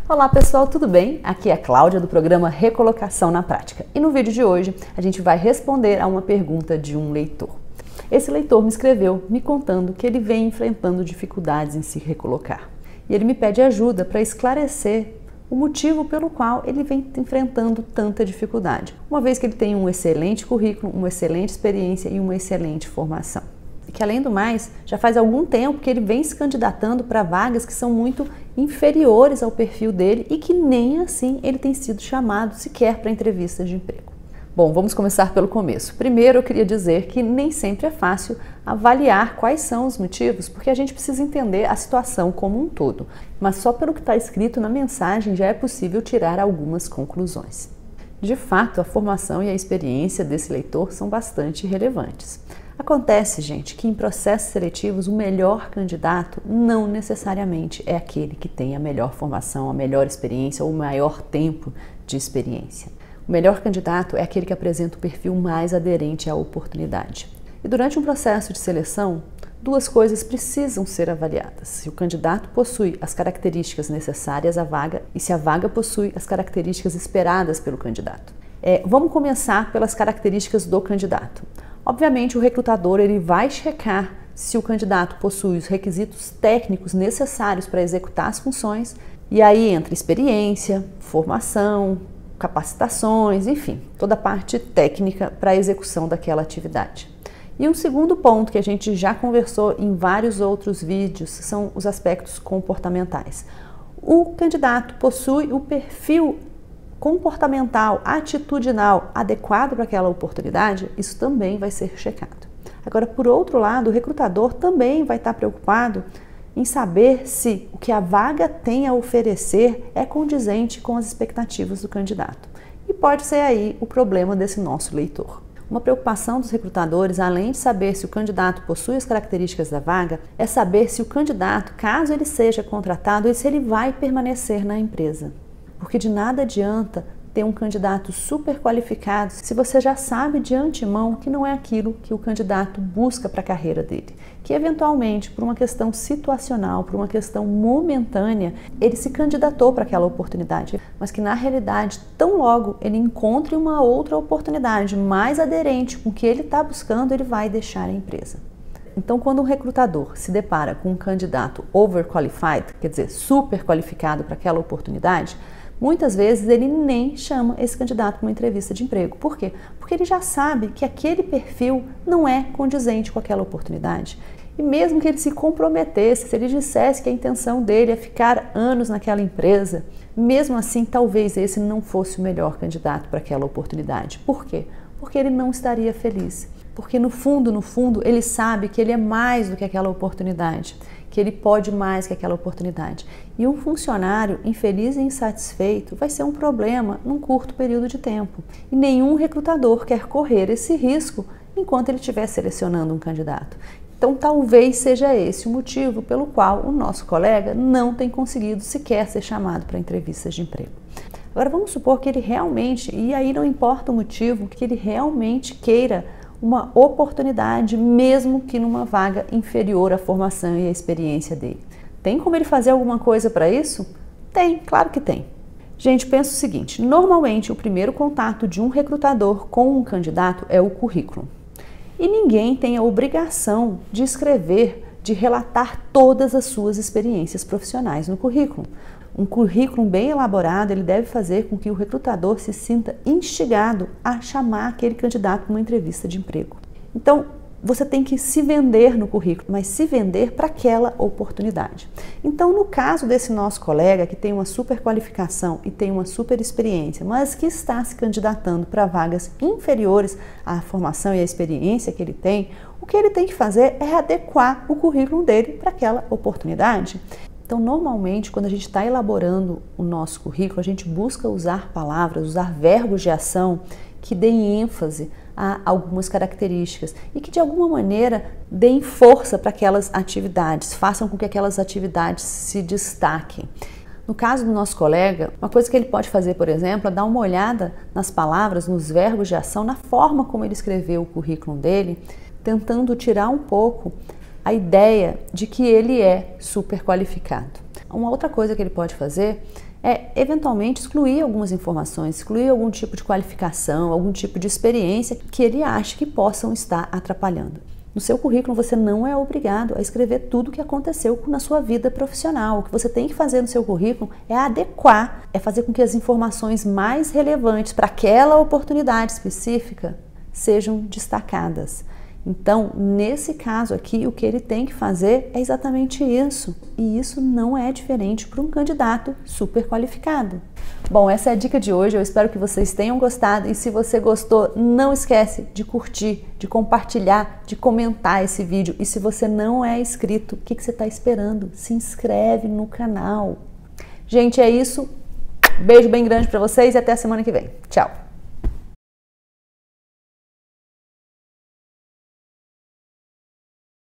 Olá pessoal, tudo bem? Aqui é a Cláudia do programa Recolocação na Prática e no vídeo de hoje a gente vai responder a uma pergunta de um leitor. Esse leitor me escreveu me contando que ele vem enfrentando dificuldades em se recolocar e ele me pede ajuda para esclarecer o motivo pelo qual ele vem enfrentando tanta dificuldade, uma vez que ele tem um excelente currículo, uma excelente experiência e uma excelente formação. E que, além do mais, já faz algum tempo que ele vem se candidatando para vagas que são muito inferiores ao perfil dele e que nem assim ele tem sido chamado sequer para entrevistas de emprego. Bom, vamos começar pelo começo. Primeiro, eu queria dizer que nem sempre é fácil avaliar quais são os motivos, porque a gente precisa entender a situação como um todo. Mas só pelo que está escrito na mensagem já é possível tirar algumas conclusões. De fato, a formação e a experiência desse leitor são bastante relevantes. Acontece, gente, que em processos seletivos o melhor candidato não necessariamente é aquele que tem a melhor formação, a melhor experiência ou o maior tempo de experiência. O melhor candidato é aquele que apresenta o perfil mais aderente à oportunidade. E durante um processo de seleção, duas coisas precisam ser avaliadas: se o candidato possui as características necessárias à vaga e se a vaga possui as características esperadas pelo candidato. Vamos começar pelas características do candidato. Obviamente, o recrutador ele vai checar se o candidato possui os requisitos técnicos necessários para executar as funções, e aí entra experiência, formação, capacitações, enfim, toda a parte técnica para a execução daquela atividade. E um segundo ponto que a gente já conversou em vários outros vídeos são os aspectos comportamentais. O candidato possui o perfil comportamental, atitudinal adequado para aquela oportunidade, isso também vai ser checado. Agora, por outro lado, o recrutador também vai estar preocupado em saber se o que a vaga tem a oferecer é condizente com as expectativas do candidato. E pode ser aí o problema desse nosso leitor. Uma preocupação dos recrutadores, além de saber se o candidato possui as características da vaga, é saber se o candidato, caso ele seja contratado, se ele vai permanecer na empresa. Porque de nada adianta ter um candidato super qualificado se você já sabe de antemão que não é aquilo que o candidato busca para a carreira dele. Que eventualmente, por uma questão situacional, por uma questão momentânea, ele se candidatou para aquela oportunidade, mas que na realidade, tão logo ele encontre uma outra oportunidade mais aderente com o que ele está buscando, ele vai deixar a empresa. Então, quando um recrutador se depara com um candidato overqualified, quer dizer, super qualificado para aquela oportunidade, muitas vezes ele nem chama esse candidato para uma entrevista de emprego. Por quê? Porque ele já sabe que aquele perfil não é condizente com aquela oportunidade. E mesmo que ele se comprometesse, se ele dissesse que a intenção dele é ficar anos naquela empresa, mesmo assim talvez esse não fosse o melhor candidato para aquela oportunidade. Por quê? Porque ele não estaria feliz. Porque no fundo, ele sabe que ele é mais do que aquela oportunidade, que ele pode mais que aquela oportunidade. E um funcionário infeliz e insatisfeito vai ser um problema num curto período de tempo. E nenhum recrutador quer correr esse risco enquanto ele estiver selecionando um candidato. Então talvez seja esse o motivo pelo qual o nosso colega não tem conseguido sequer ser chamado para entrevistas de emprego. Agora vamos supor que ele realmente, e aí não importa o motivo, que ele realmente queira uma oportunidade, mesmo que numa vaga inferior à formação e à experiência dele. Tem como ele fazer alguma coisa para isso? Tem, claro que tem. Gente, pensa o seguinte, normalmente o primeiro contato de um recrutador com um candidato é o currículo. E ninguém tem a obrigação de escrever, de relatar todas as suas experiências profissionais no currículo. Um currículo bem elaborado, ele deve fazer com que o recrutador se sinta instigado a chamar aquele candidato para uma entrevista de emprego. Então, você tem que se vender no currículo, mas se vender para aquela oportunidade. Então, no caso desse nosso colega que tem uma super qualificação e tem uma super experiência, mas que está se candidatando para vagas inferiores à formação e à experiência que ele tem, o que ele tem que fazer é adequar o currículo dele para aquela oportunidade. Então, normalmente, quando a gente está elaborando o nosso currículo, a gente busca usar palavras, usar verbos de ação que deem ênfase a algumas características e que, de alguma maneira, deem força para aquelas atividades, façam com que aquelas atividades se destaquem. No caso do nosso colega, uma coisa que ele pode fazer, por exemplo, é dar uma olhada nas palavras, nos verbos de ação, na forma como ele escreveu o currículo dele, tentando tirar um pouco a ideia de que ele é super qualificado. Uma outra coisa que ele pode fazer é, eventualmente, excluir algumas informações, excluir algum tipo de qualificação, algum tipo de experiência que ele acha que possam estar atrapalhando. No seu currículo, você não é obrigado a escrever tudo o que aconteceu na sua vida profissional. O que você tem que fazer no seu currículo é adequar, é fazer com que as informações mais relevantes para aquela oportunidade específica sejam destacadas. Então, nesse caso aqui, o que ele tem que fazer é exatamente isso. E isso não é diferente para um candidato super qualificado. Bom, essa é a dica de hoje. Eu espero que vocês tenham gostado. E se você gostou, não esquece de curtir, de compartilhar, de comentar esse vídeo. E se você não é inscrito, o que você está esperando? Se inscreve no canal. Gente, é isso. Beijo bem grande para vocês e até a semana que vem. Tchau!